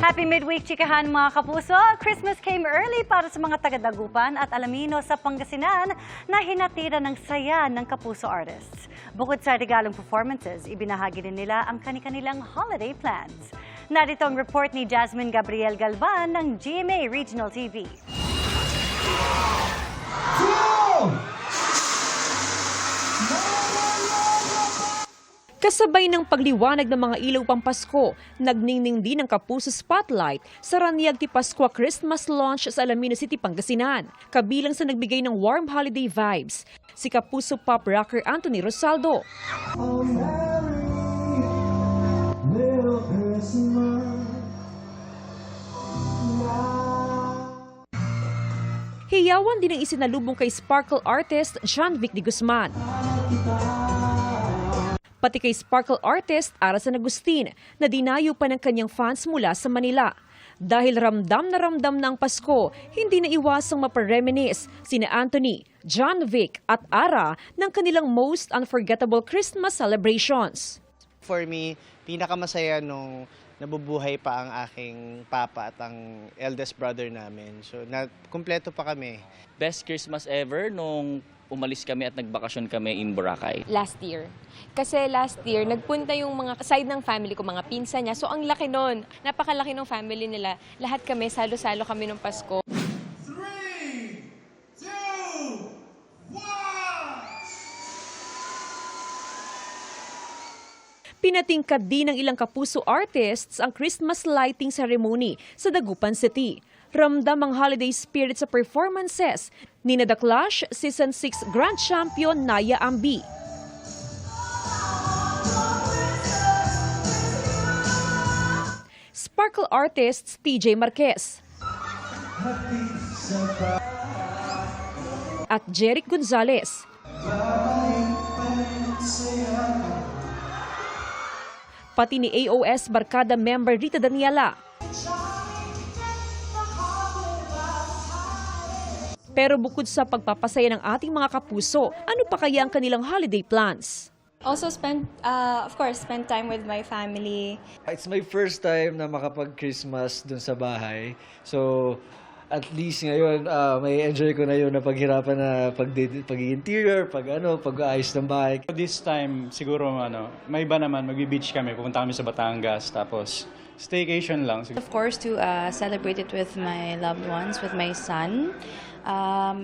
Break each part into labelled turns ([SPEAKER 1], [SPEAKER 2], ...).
[SPEAKER 1] Happy midweek, chikahan mga kapuso! Christmas came early para sa mga taga-Dagupan at Alaminos sa Pangasinan na hinatira ng saya ng kapuso artists. Bukod sa regalong performances, ibinahagi din nila ang kani-kanilang holiday plans. Narito ang report ni Jasmine Gabriel Galvan ng GMA Regional TV.
[SPEAKER 2] Kasabay ng pagliwanag ng mga ilaw pampasko, nagningning din ang Kapuso Spotlight sa Raniag ti Pascua Christmas launch sa Alaminos City, Pangasinan. Kabilang sa nagbigay ng warm holiday vibes, si Kapuso pop rocker Anthony Rosaldo. Hiyawan din ang isinalubong kay sparkle artist John Vic de Guzman. Pati kay sparkle artist Ara San Agustin na dinayo pa ng kanyang fans mula sa Manila. Dahil ramdam na ang Pasko, hindi na iwasang mapareminis sina Anthony, John Vic at Ara ng kanilang most unforgettable Christmas celebrations.
[SPEAKER 3] For me, pinakamasaya nung nabubuhay pa ang aking papa at ang eldest brother namin. So, kumpleto pa kami.
[SPEAKER 4] Best Christmas ever nung umalis kami at nagbakasyon kami in Boracay.
[SPEAKER 5] Last year. Kasi last year, nagpunta yung mga side ng family ko, mga pinsan niya. So ang laki nun. Napakalaki ng family nila. Lahat kami, salo-salo kami nung Pasko.
[SPEAKER 6] 3, 2, 1!
[SPEAKER 2] Pinatingkad din ng ilang Kapuso artists ang Christmas lighting ceremony sa Dagupan City. Ramdam ang holiday spirit sa performances ni The Clash Season 6 Grand Champion Naya Ambi. Sparkle artists TJ Marquez at Jeric Gonzalez. Pati ni AOS Barkada member Rita Daniela. Pero bukod sa pagpapasaya ng ating mga kapuso, ano pa kaya ang kanilang holiday plans?
[SPEAKER 7] Also spend time with my family.
[SPEAKER 8] It's my first time na makapag-Christmas dun sa bahay. So, at least ngayon, may enjoy ko na yun na paghirapan na pag-interior, pag-aayos ng bahay.
[SPEAKER 9] This time, siguro, may iba naman, magbe-beach kami, pupunta kami sa Batangas, tapos staycation lang.
[SPEAKER 10] Of course, to celebrate it with my loved ones, with my son.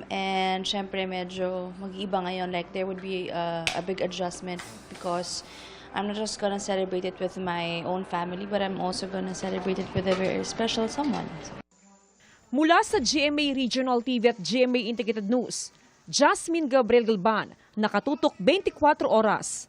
[SPEAKER 10] And syempre medyo mag-iiba ngayon, like there would be a big adjustment because I'm not just gonna celebrate it with my own family, but I'm also gonna celebrate it with a very special someone.
[SPEAKER 2] Mula sa GMA Regional TV at GMA Integrated News, Jasmine Gabriel Galvan, nakatutok 24 oras.